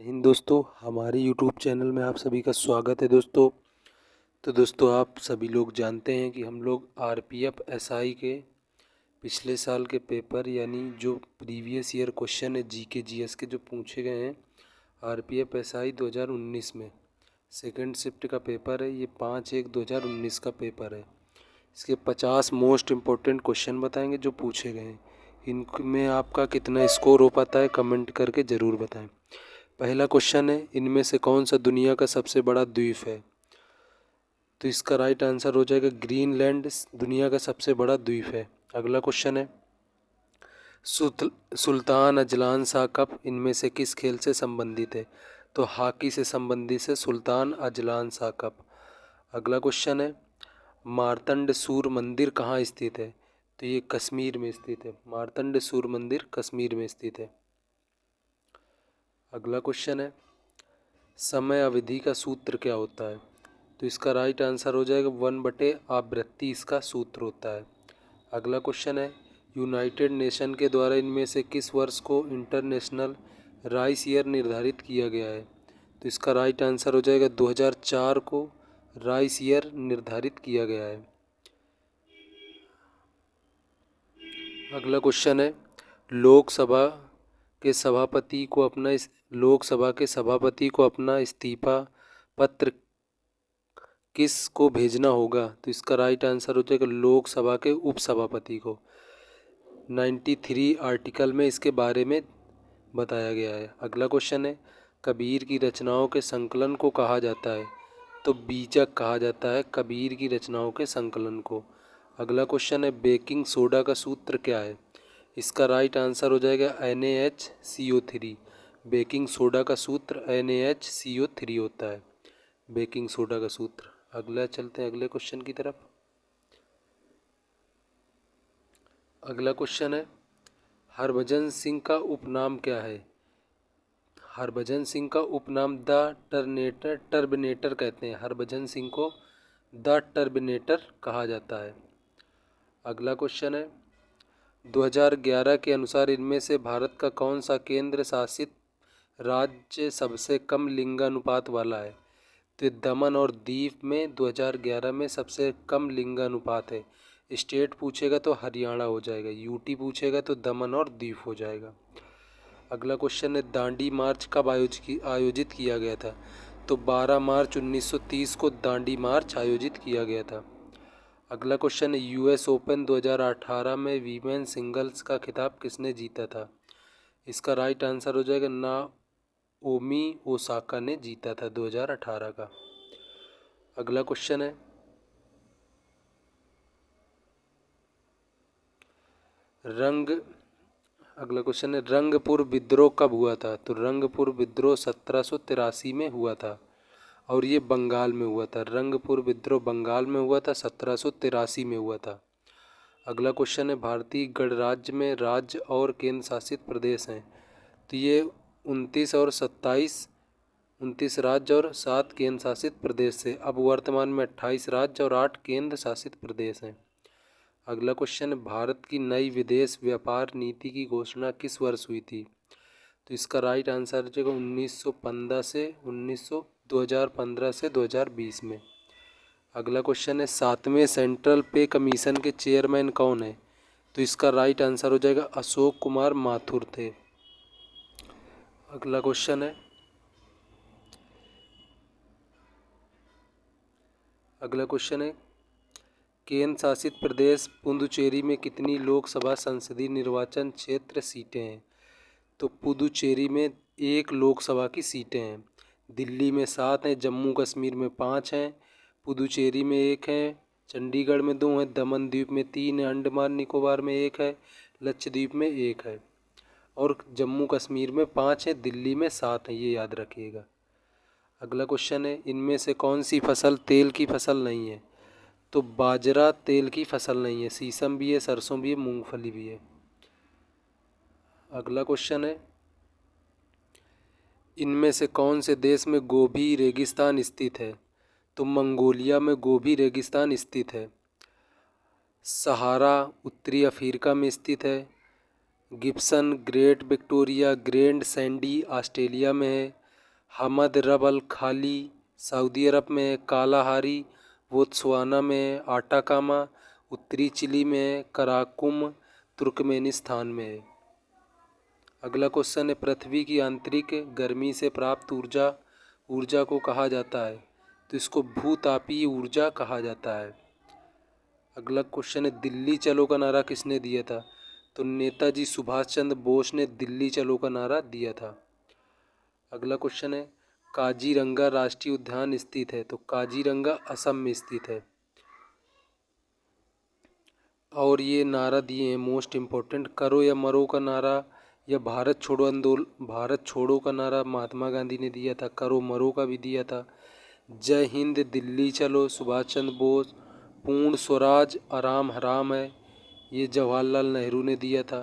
हिंद दोस्तों, हमारे YouTube channel में आप सभी का स्वागत है दोस्तों। तो दोस्तों, आप सभी लोग जानते हैं कि हम लोग आरपीएफ एसआई के पिछले साल के पेपर यानी जो प्रीवियस ईयर क्वेश्चन है जीके जीएस के जो पूछे गए हैं आरपीएफ एसआई 2019 में सेकंड शिफ्ट का पेपर है। ये 5/1/2019 का पेपर है। इसके 50 मोस्ट इम्पोर्टेंट क्वेश्चन बताएंगे जो पूछे गए हैं। इनमें आपका कितना स्कोर हो पाता है कमेंट करके ज़रूर बताएं। पहला क्वेश्चन है, इनमें से कौन सा दुनिया का सबसे बड़ा द्वीप है? तो इसका राइट आंसर हो जाएगा ग्रीनलैंड दुनिया का सबसे बड़ा द्वीप है। अगला क्वेश्चन है, सुल्तान अजलान शाह कप इनमें से किस खेल से संबंधित है? तो हॉकी से संबंधित है सुल्तान अजलान शाह कप। अगला क्वेश्चन है, मार्तंड सूर्य मंदिर कहाँ स्थित है? तो ये कश्मीर में स्थित है। मार्तंड सूर्य मंदिर कश्मीर में स्थित है। अगला क्वेश्चन है, समय अवधि का सूत्र क्या होता है? तो इसका राइट आंसर हो जाएगा 1/आवृत्ति इसका सूत्र होता है। अगला क्वेश्चन है, यूनाइटेड नेशन के द्वारा इनमें से किस वर्ष को इंटरनेशनल राइस ईयर निर्धारित किया गया है? तो इसका राइट आंसर हो जाएगा 2004 को राइस ईयर निर्धारित किया गया है। अगला क्वेश्चन है, लोकसभा के सभापति को अपना इस्तीफा पत्र किस को भेजना होगा? तो इसका राइट आंसर हो जाएगा लोकसभा के उपसभापति को। 93 आर्टिकल में इसके बारे में बताया गया है। अगला क्वेश्चन है, कबीर की रचनाओं के संकलन को कहा जाता है? तो बीजक कहा जाता है कबीर की रचनाओं के संकलन को। अगला क्वेश्चन है, बेकिंग सोडा का सूत्र क्या है? इसका राइट आंसर हो जाएगा NaHCO3। बेकिंग सोडा का सूत्र NaHCO3 होता है, बेकिंग सोडा का सूत्र। अगला चलते हैं अगले क्वेश्चन की तरफ। अगला क्वेश्चन है, हरभजन सिंह का उपनाम क्या है? हरभजन सिंह का उपनाम द टर्मिनेटर कहते हैं। हरभजन सिंह को द टर्मिनेटर कहा जाता है। अगला क्वेश्चन है, 2011 के अनुसार इनमें से भारत का कौन सा केंद्र शासित राज्य सबसे कम लिंगानुपात वाला है? तो दमन और दीव में 2011 में सबसे कम लिंगानुपात है। स्टेट पूछेगा तो हरियाणा हो जाएगा, यूटी पूछेगा तो दमन और दीव हो जाएगा। अगला क्वेश्चन है, दांडी मार्च कब आयोजित किया गया था? तो 12 मार्च 1930 को दांडी मार्च आयोजित किया गया था। अगला क्वेश्चन है, यूएस ओपन 2018 में वीमेन सिंगल्स का खिताब किसने जीता था? इसका राइट आंसर हो जाएगा नाओमी ओसाका ने जीता था 2018 का। अगला क्वेश्चन है, रंगपुर विद्रोह कब हुआ था? तो रंगपुर विद्रोह 1783 में हुआ था और ये बंगाल में हुआ था। रंगपुर विद्रोह बंगाल में हुआ था, 1783 में हुआ था। अगला क्वेश्चन है, भारतीय गणराज्य में राज्य और केंद्र शासित प्रदेश हैं? तो ये 29 राज्य और 7 केंद्र शासित प्रदेश है। अब वर्तमान में 28 राज्य और 8 केंद्र शासित प्रदेश हैं। अगला क्वेश्चन है, भारत की नई विदेश व्यापार नीति की घोषणा किस वर्ष हुई थी? तो इसका राइट आंसर है 2015 से 2020 में। अगला क्वेश्चन है, 7वें सेंट्रल पे कमीशन के चेयरमैन कौन है? तो इसका राइट आंसर हो जाएगा अशोक कुमार माथुर थे। अगला क्वेश्चन है, केंद्र शासित प्रदेश पुदुचेरी में कितनी लोकसभा संसदीय निर्वाचन क्षेत्र सीटें हैं? तो पुदुचेरी में 1 लोकसभा की सीटें हैं। दिल्ली में 7 हैं, जम्मू कश्मीर में 5 हैं, पुदुचेरी में 1 है, चंडीगढ़ में 2 हैं, दमन द्वीप में 3 है, अंडमान निकोबार में 1 है, लक्षद्वीप में 1 है और जम्मू कश्मीर में 5 है, दिल्ली में 7 है, ये याद रखिएगा। अगला क्वेश्चन है, इनमें से कौन सी फसल तेल की फसल नहीं है? तो बाजरा तेल की फसल नहीं है, सीसम भी है, सरसों भी है, मूंगफली भी है। अगला क्वेश्चन है, इनमें से कौन से देश में गोबी रेगिस्तान स्थित है? तो मंगोलिया में गोबी रेगिस्तान स्थित है। सहारा उत्तरी अफ्रीका में स्थित है। Gibson great Victoria grand Sandy Australia में है। हमद रब अल खाली सऊदी अरब में है। कालाहारी बोत्सवाना में है। आटाकामा उत्तरी चिली में है। कराकुम तुर्कमेनिस्तान में है। अगला क्वेश्चन है, पृथ्वी की आंतरिक गर्मी से प्राप्त ऊर्जा को कहा जाता है? तो इसको भूतापीय ऊर्जा कहा जाता है। अगला क्वेश्चन है, दिल्ली चलो का नारा किसने दिया था? तो नेताजी सुभाष चंद्र बोस ने दिल्ली चलो का नारा दिया था। अगला क्वेश्चन है, काजीरंगा राष्ट्रीय उद्यान स्थित है? तो काजीरंगा असम में स्थित है। और ये नारा दिए हैं मोस्ट इम्पोर्टेंट, करो या मरो का नारा या भारत छोड़ो का नारा महात्मा गांधी ने दिया था। करो मरो का भी दिया था। जय हिंद दिल्ली चलो सुभाष चंद्र बोस। पूर्ण स्वराज आराम हराम है, ये जवाहरलाल नेहरू ने दिया था।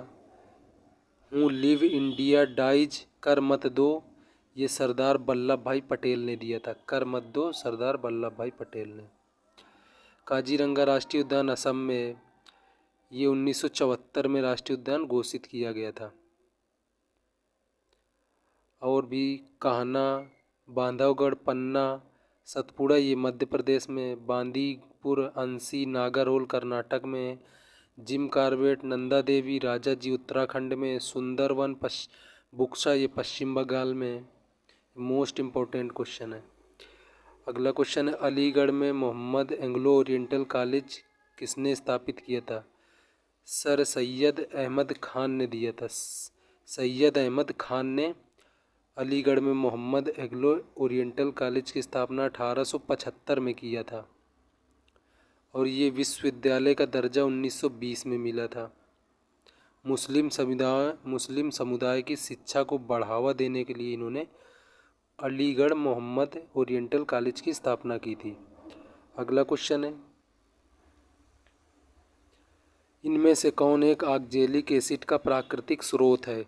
हूँ लिव इंडिया डाइज कर मत दो, ये सरदार वल्लभ भाई पटेल ने दिया था। कर मत दो सरदार वल्लभ भाई पटेल ने। काजीरंगा राष्ट्रीय उद्यान असम में है। ये 1974 में राष्ट्रीय उद्यान घोषित किया गया था। और भी कान्हा, बांधवगढ़, पन्ना, सतपुड़ा ये मध्य प्रदेश में, बांदीपुर, अंसी, नागरहोल कर्नाटक में, जिम कार्बेट, नंदा देवी, राजा जी उत्तराखंड में, सुंदरवन बुक्सा ये पश्चिम बंगाल में। मोस्ट इम्पोर्टेंट क्वेश्चन है। अगला क्वेश्चन है, अलीगढ़ में मोहम्मद एंग्लो ओरिएंटल कॉलेज किसने स्थापित किया था? सर सैयद अहमद खान ने दिया था। सैयद अहमद खान ने अलीगढ़ में मोहम्मद एंग्लो ओरिएंटल कॉलेज की स्थापना 1875 में किया था। और ये विश्वविद्यालय का दर्जा 1920 में मिला था। मुस्लिम समुदाय की शिक्षा को बढ़ावा देने के लिए इन्होंने अलीगढ़ मोहम्मद ओरिएंटल कॉलेज की स्थापना की थी। अगला क्वेश्चन है, इनमें से कौन एक ऑक्जेलिक एसिड का प्राकृतिक स्रोत है?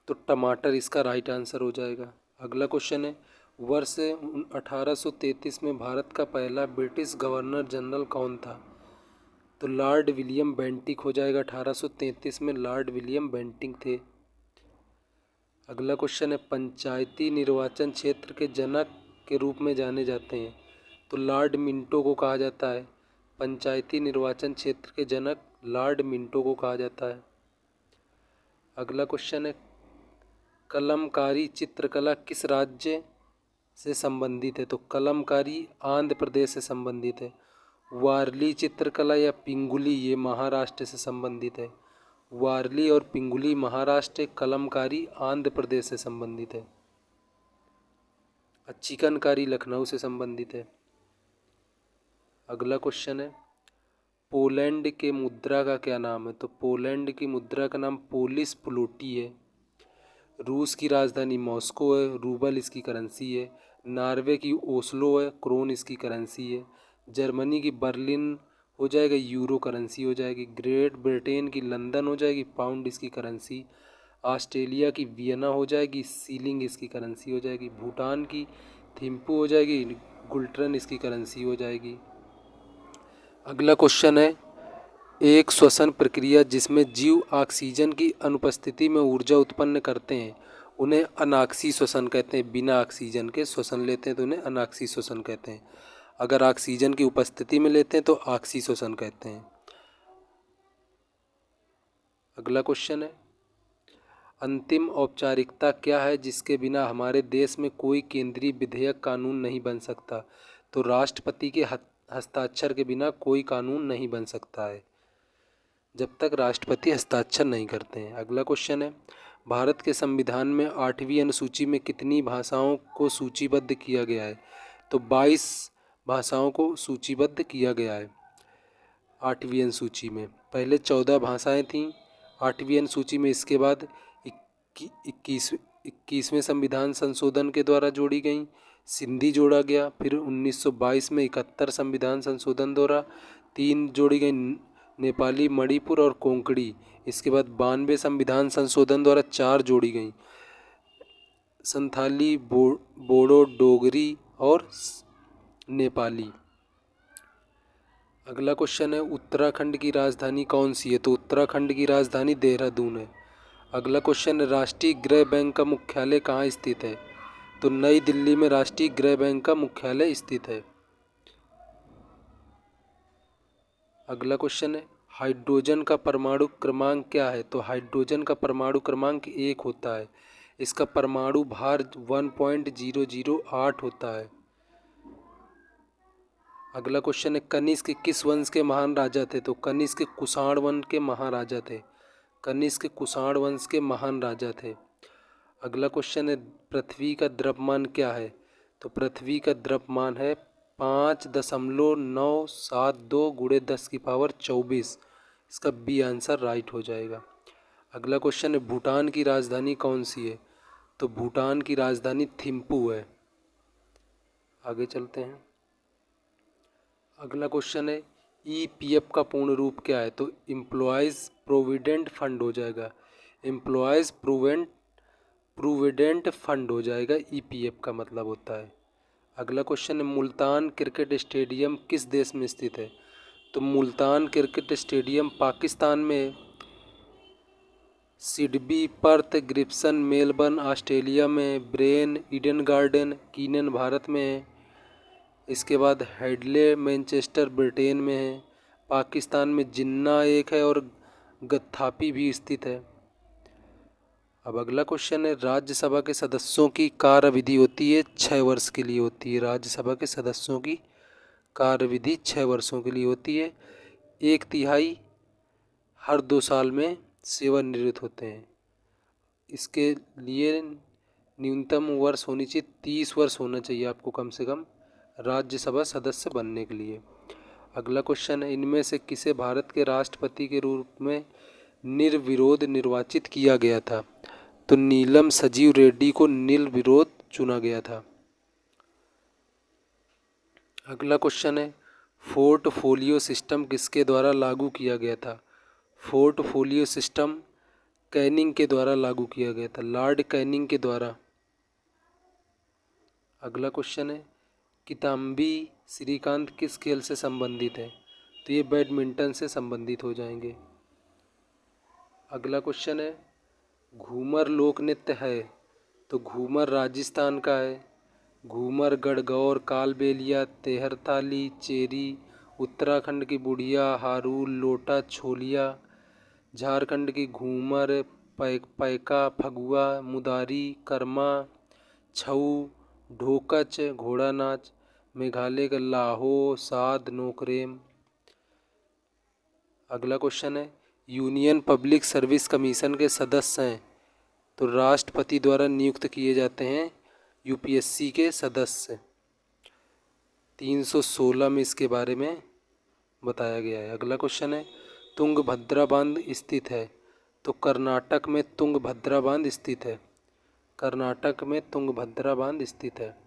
तो टमाटर इसका राइट आंसर हो जाएगा। अगला क्वेश्चन है, वर्ष 1833 में भारत का पहला ब्रिटिश गवर्नर जनरल कौन था? तो लॉर्ड विलियम बेंटिक हो जाएगा। 1833 में लॉर्ड विलियम बेंटिक थे। अगला क्वेश्चन है, पंचायती निर्वाचन क्षेत्र के जनक के रूप में जाने जाते हैं? तो लॉर्ड मिंटो को कहा जाता है। पंचायती निर्वाचन क्षेत्र के जनक लॉर्ड मिंटो को कहा जाता है। अगला क्वेश्चन है, कलमकारी चित्रकला किस राज्य से संबंधित है? तो कलमकारी आंध्र प्रदेश से संबंधित है। वारली चित्रकला या पिंगुली ये महाराष्ट्र से संबंधित है। वारली और पिंगुली महाराष्ट्र, कलमकारी आंध्र प्रदेश से संबंधित है। चिकनकारी लखनऊ से संबंधित है। अगला क्वेश्चन है, पोलैंड के मुद्रा का क्या नाम है? तो पोलैंड की मुद्रा का नाम पोलिश प्लोटी है। रूस की राजधानी मॉस्को है, रूबल इसकी करेंसी है। नॉर्वे की ओस्लो है, क्रोन इसकी करेंसी है। जर्मनी की बर्लिन हो जाएगा, यूरो करेंसी हो जाएगी। ग्रेट ब्रिटेन की लंदन हो जाएगी, पाउंड इसकी करेंसी। ऑस्ट्रेलिया की वियना हो जाएगी, सीलिंग इसकी करेंसी हो जाएगी। भूटान की थिम्पू हो जाएगी, गुल्ट्रन इसकी करेंसी हो जाएगी। अगला क्वेश्चन है, एक श्वसन प्रक्रिया जिसमें जीव ऑक्सीजन की अनुपस्थिति में ऊर्जा उत्पन्न करते हैं उन्हें अनाक्सी श्वसन कहते हैं। बिना ऑक्सीजन के श्वसन लेते हैं तो उन्हें अनाक्सी श्वसन कहते हैं। अगर ऑक्सीजन की उपस्थिति में लेते हैं तो ऑक्सी श्वसन कहते हैं। अगला क्वेश्चन है, अंतिम औपचारिकता क्या है जिसके बिना हमारे देश में कोई केंद्रीय विधेयक कानून नहीं बन सकता? तो राष्ट्रपति के हस्ताक्षर के बिना कोई कानून नहीं बन सकता है, जब तक राष्ट्रपति हस्ताक्षर नहीं करते हैं। अगला क्वेश्चन है, भारत के संविधान में 8वीं अनुसूची में कितनी भाषाओं को सूचीबद्ध किया गया है? तो 22 भाषाओं को सूचीबद्ध किया गया है 8वीं अनुसूची में। पहले 14 भाषाएं थीं 8वीं अनुसूची में, इसके बाद 21वें संविधान संशोधन के द्वारा जोड़ी गई। सिंधी जोड़ा गया, फिर 1922 में 71 संविधान संशोधन द्वारा 3 जोड़ी गई, नेपाली, मणिपुर और कोंकणी। इसके बाद 92 संविधान संशोधन द्वारा 4 जोड़ी गई, संथाली, बोडो, डोगरी और नेपाली। अगला क्वेश्चन है, उत्तराखंड की राजधानी कौन सी है? तो उत्तराखंड की राजधानी देहरादून है। अगला क्वेश्चन है, राष्ट्रीय गृह बैंक का मुख्यालय कहाँ स्थित है? तो नई दिल्ली में राष्ट्रीय गृह बैंक का मुख्यालय स्थित है। अगला क्वेश्चन है, हाइड्रोजन का परमाणु क्रमांक क्या है? तो हाइड्रोजन का परमाणु क्रमांक 1 होता है। इसका परमाणु भार 1.008 होता है। अगला क्वेश्चन है, कनिष्क किस वंश के महान राजा थे? तो कनिष्क कुषाण वंश के महाराजा थे। कनिष्क कुषाण वंश के महान राजा थे। अगला क्वेश्चन है, पृथ्वी का द्रव्यमान क्या है? तो पृथ्वी का द्रव्यमान है 5.972 गुणे 10⁻²४। इसका बी आंसर राइट हो जाएगा। अगला क्वेश्चन है, भूटान की राजधानी कौन सी है? तो भूटान की राजधानी थिम्पू है। आगे चलते हैं। अगला क्वेश्चन है, ईपीएफ का पूर्ण रूप क्या है? तो एम्प्लॉयज़ प्रोविडेंट फंड हो जाएगा। एम्प्लॉयज़ प्रोविडेंट फंड हो जाएगा, ईपीएफ का मतलब होता है। अगला क्वेश्चन है, मुल्तान क्रिकेट स्टेडियम किस देश में स्थित है? तो मुल्तान क्रिकेट स्टेडियम पाकिस्तान में, सिडबी, पर्थ, ग्रिप्सन, मेलबर्न ऑस्ट्रेलिया में, ब्रेन, ईडन गार्डन, कीनन भारत में है। इसके बाद हेडले मैनचेस्टर ब्रिटेन में है। पाकिस्तान में जिन्ना एक है और गद्दाफी भी स्थित है। अब अगला क्वेश्चन है, राज्यसभा के सदस्यों की कार्यविधि होती है 6 वर्ष के लिए होती है। राज्यसभा के सदस्यों की कार्यविधि 6 वर्षों के लिए होती है। 1/3 हर 2 साल में सेवानिवृत्त होते हैं। इसके लिए न्यूनतम वर्ष होनी चाहिए, 30 वर्ष होना चाहिए आपको कम से कम राज्यसभा सदस्य बनने के लिए। अगला क्वेश्चन है, इनमें से किसे भारत के राष्ट्रपति के रूप में निर्विरोध निर्वाचित किया गया था? तो नीलम संजीव रेड्डी को निर्विरोध चुना गया था। अगला क्वेश्चन है, पोर्टफोलियो सिस्टम किसके द्वारा लागू किया गया था? पोर्टफोलियो सिस्टम कैनिंग के द्वारा लागू किया गया था, लॉर्ड कैनिंग के द्वारा। अगला क्वेश्चन है, किदाम्बी श्रीकांत किस खेल से संबंधित है? तो ये बैडमिंटन से संबंधित हो जाएंगे। अगला क्वेश्चन है, घूमर लोक नृत्य है? तो घूमर राजस्थान का है। घूमर गणगौर, कालबेलिया, तेहरताली, चेरी, उत्तराखंड की बुढ़िया, हारून, लोटा, छोलिया, झारखंड की घूमर, पैका, फगुआ, मुदारी, कर्मा, छऊ, ढोकच, घोड़ा नाच, मेघालय का लाहो, साद, नोकरेम। अगला क्वेश्चन है, यूनियन पब्लिक सर्विस कमीशन के सदस्य हैं? तो राष्ट्रपति द्वारा नियुक्त किए जाते हैं यूपीएससी के सदस्य। 316 में इसके बारे में बताया गया है। अगला क्वेश्चन है, तुंगभद्रा बांध स्थित है? तो कर्नाटक में तुंगभद्रा बांध स्थित है। कर्नाटक में तुंगभद्रा बांध स्थित है।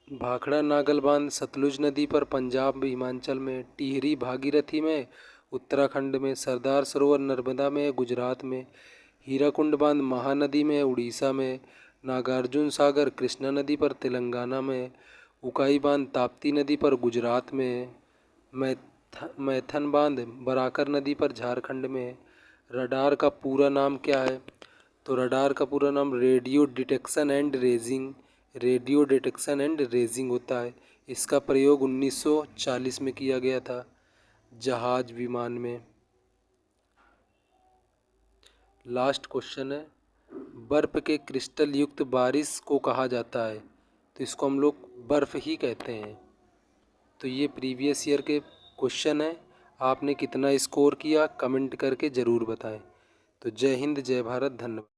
भाखड़ा नागल बांध सतलुज नदी पर पंजाब हिमाचल में, टिहरी भागीरथी में उत्तराखंड में, सरदार सरोवर नर्मदा में गुजरात में, हीराकुंड बांध महानदी में उड़ीसा में, नागार्जुन सागर कृष्णा नदी पर तेलंगाना में, उकाई बांध ताप्ती नदी पर गुजरात में, मैथन बांध बराकर नदी पर झारखंड में। रडार का पूरा नाम क्या है? तो रडार का पूरा नाम रेडियो डिटेक्शन एंड रेजिंग होता है। इसका प्रयोग 1940 में किया गया था जहाज विमान में। लास्ट क्वेश्चन है, बर्फ़ के क्रिस्टल युक्त बारिश को कहा जाता है? तो इसको हम लोग बर्फ़ ही कहते हैं। तो ये प्रीवियस ईयर के क्वेश्चन है। आपने कितना स्कोर किया कमेंट करके ज़रूर बताएं। तो जय हिंद, जय भारत, धन्यवाद।